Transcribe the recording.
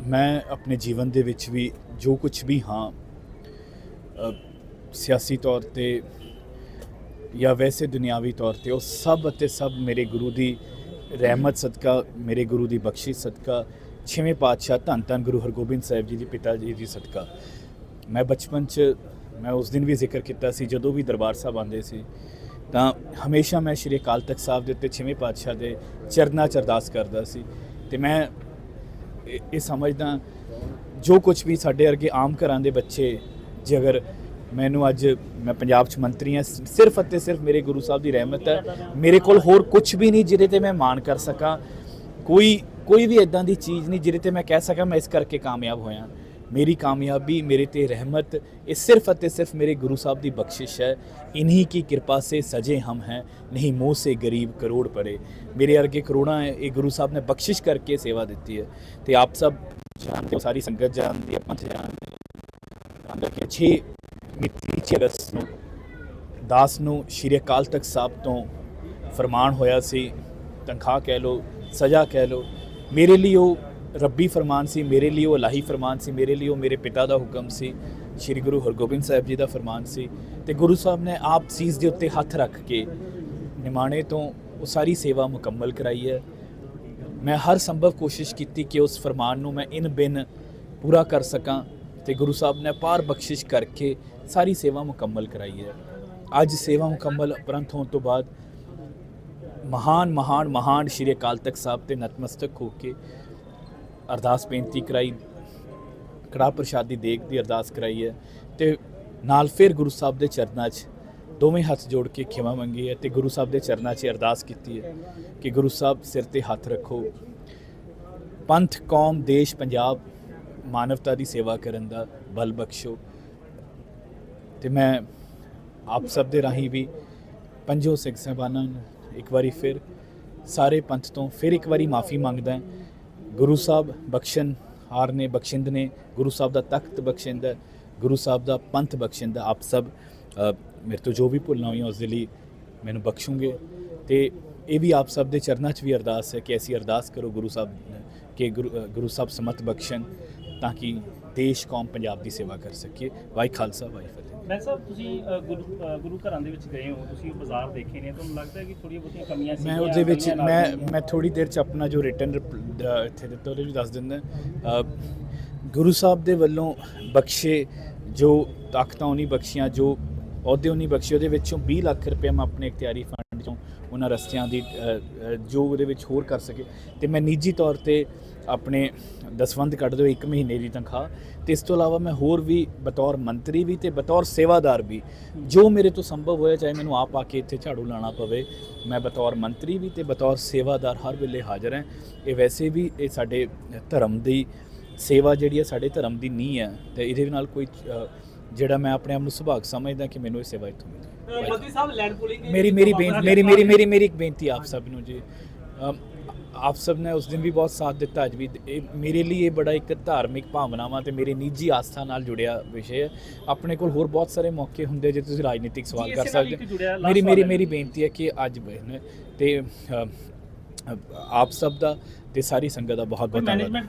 मैं अपने जीवन ਦੇ ਵਿੱਚ ਵੀ ਜੋ ਕੁਝ ਵੀ ਹਾਂ ਸਿਆਸੀ ਤੌਰ ਤੇ ਜਾਂ ਵੈਸੇ ਦੁਨਿਆਵੀ ਤੌਰ ਤੇ ਉਹ ਸਭ ਅਤੇ ਸਭ ਮੇਰੇ ਗੁਰੂ ਦੀ ਰਹਿਮਤ ਸਦਕਾ, ਮੇਰੇ ਗੁਰੂ ਦੀ ਬਖਸ਼ਿਸ਼ ਸਦਕਾ, ਛੇਵੇਂ ਪਾਤਸ਼ਾਹ ਧੰਨ ਧੰਨ ਗੁਰੂ ਹਰਗੋਬਿੰਦ ਸਾਹਿਬ ਜੀ ਦੀ ਪਿਤਾ ਜੀ ਦੀ ਸਦਕਾ। ਮੈਂ ਬਚਪਨ 'ਚ ਮੈਂ ਉਸ ਦਿਨ ਵੀ ਜ਼ਿਕਰ ਕੀਤਾ ਸੀ, ਜਦੋਂ ਵੀ ਦਰਬਾਰ ਸਾਹਿਬ ਆਉਂਦੇ ਸੀ ਤਾਂ ਹਮੇਸ਼ਾ ਮੈਂ ਸ਼੍ਰੀ ਅਕਾਲ ਤਖਤ ਸਾਹਿਬ ਦੇ ਉੱਤੇ ਛੇਵੇਂ ਪਾਤਸ਼ਾਹ ਦੇ ਚਰਨਾਂ 'ਚ ਅਰਦਾਸ ਕਰਦਾ ਸੀ। ਤੇ ਮੈਂ ਇਹ ਸਮਝਦਾ ਜੋ ਕੁਝ ਵੀ ਸਾਡੇ ਵਰਗੇ ਆਮ ਘਰਾਂ ਦੇ ਬੱਚੇ, ਜੇ ਅਗਰ ਮੈਨੂੰ ਅੱਜ ਮੈਂ ਪੰਜਾਬ 'ਚ ਮੰਤਰੀ ਹਾਂ, ਸਿਰਫ ਅਤੇ ਸਿਰਫ ਮੇਰੇ ਗੁਰੂ ਸਾਹਿਬ ਦੀ ਰਹਿਮਤ ਹੈ। ਮੇਰੇ ਕੋਲ ਹੋਰ ਕੁਝ ਵੀ ਨਹੀਂ ਜਿਹਦੇ 'ਤੇ ਮੈਂ ਮਾਣ ਕਰ ਸਕਾਂ, ਕੋਈ ਵੀ ਇੱਦਾਂ ਦੀ ਚੀਜ਼ ਨਹੀਂ ਜਿਹਦੇ 'ਤੇ ਮੈਂ ਕਹਿ ਸਕਾਂ ਮੈਂ ਇਸ ਕਰਕੇ ਕਾਮਯਾਬ ਹੋਇਆ। मेरी कामयाबी, मेरे ते रहमत, ये सिर्फ अते सिर्फ मेरे गुरु साहब की बख्शिश है। इन्हीं की कृपा से सजे हम हैं, नहीं मुँह से गरीब करोड़ पड़े। मेरे अर्गे करोड़ा है, ये गुरु साहब ने बख्शिश करके सेवा दी है। तो आप सब जानते हो, सारी संगत जानती है, पंथ जानते कि 6 अगस्त नूं दास नूं श्री अकाल तख्त साहब तो फरमान होया सी, तनख्वाह कह लो, सज़ा कह लो। मेरे लिए वो रब्बी फरमान सी, मेरे लिए वो इलाही फरमान सी, मेरे लिए वो मेरे पिता का हुक्म सी, श्री गुरु हरगोबिंद साहब जी का फरमान सी। तो गुरु साहब ने आप सीस के उत्ते हथ रख के निमाणे तो वो सारी सेवा मुकम्मल कराई है। मैं हर संभव कोशिश की कि उस फरमान नूं मैं इन बिन पूरा कर सकां, तो गुरु साहब ने अपार बख्शिश करके सारी सेवा मुकम्मल कराई है। अज सेवा मुकम्मल उपरंत होने तो बाद महान महान महान श्री अकाल तख्त साहब ते नतमस्तक होके अरदास बेनती कराई, कड़ा प्रशाद की देग की अरदास कराई है। तो नाल फिर गुरु साहब के चरणों 'च दोवें हथ जोड़ के खिमा मंगी है। तो गुरु साहब के चरणों 'च अरदास की है कि गुरु साहब सिर ते हथ रखो, पंथ कौम देश पंजाब मानवता की सेवा करन दा बल बख्शो। तो मैं आप सब के राही भी पंजों सिख साहबाना एक बारी फिर सारे पंथ तो फिर एक बारी माफ़ी मंगदा। गुरु साहब बख्शन हार ने, बख्शिंद ने, गुरु साहब का तख्त बख्शिंद है, गुरु साहब का पंथ बख्शिंद है। आप सब मेरे तो जो भी भुलना हुई उस लिए मैनू बख्शोगे। तो ये भी आप सब के चरणों 'च भी अरदास है कि ऐसी अरदास करो गुरु साहब के गुरु साहब समत बख्शन, ताकि देश कौम पंजाब की सेवा कर सके। वाहि खालसा वाहि फतेह। मैं साहब तुसी गुरु घरां दे विच गए हो, तुसी बाजार देखे ने, तुहानूं लगता है कि थोड़ी बहुती कमियां सी? मैं उहदे विच मैं थोड़ी देर च अपना जो रिटन इत्थे दित्ता उहदे विच दस दिंदा। गुरु साहब दे वल्लों बख्शे जो ताकतां उन्हीं बख्शियां, जो अहुदे उन्हीं बख्शे, उहदे विचों 20 लाख रुपया मैं अपने इख्तियारी फंड चों उन्हां रस्तियां दी जो उहदे विच होर कर सके। तो मैं निजी तौर पर अपने दसवंध कढ़ दो 1 महीने की तनख्वाह। तो इस तो इलावा मैं होर भी बतौर मंत्री भी तो बतौर सेवादार भी जो मेरे तो संभव होया, चाहे मैनू आप आके इत्थे झाड़ू लाना पवे, मैं बतौर मंत्री भी तो बतौर सेवादार हर वेले हाज़र हैं। ये वैसे भी ये साडे धर्म की सेवा जिहड़ी है साडे धर्म की नींह है। तो इहदे नाल कोई जिहड़ा मैं अपने आप नूं सुभाग समझदा कि मैनू ये सेवा इत्थों मिली। मेरी एक बेनती आप सब नूं जी, आप सब ने उस दिन भी बहुत साथ दिता, अज भी मेरे लिए बड़ा एक धार्मिक भावनावां ते मेरी निजी आस्था नाल जुड़िया विषय है। अपने कोल होर बहुत सारे मौके हुंदे जे तुसीं राजनीतिक सवाल कर सकदे। मेरी बेनती है कि अज ते आप सब दा ते सारी संगत दा बहुत बहुत धन्यवाद।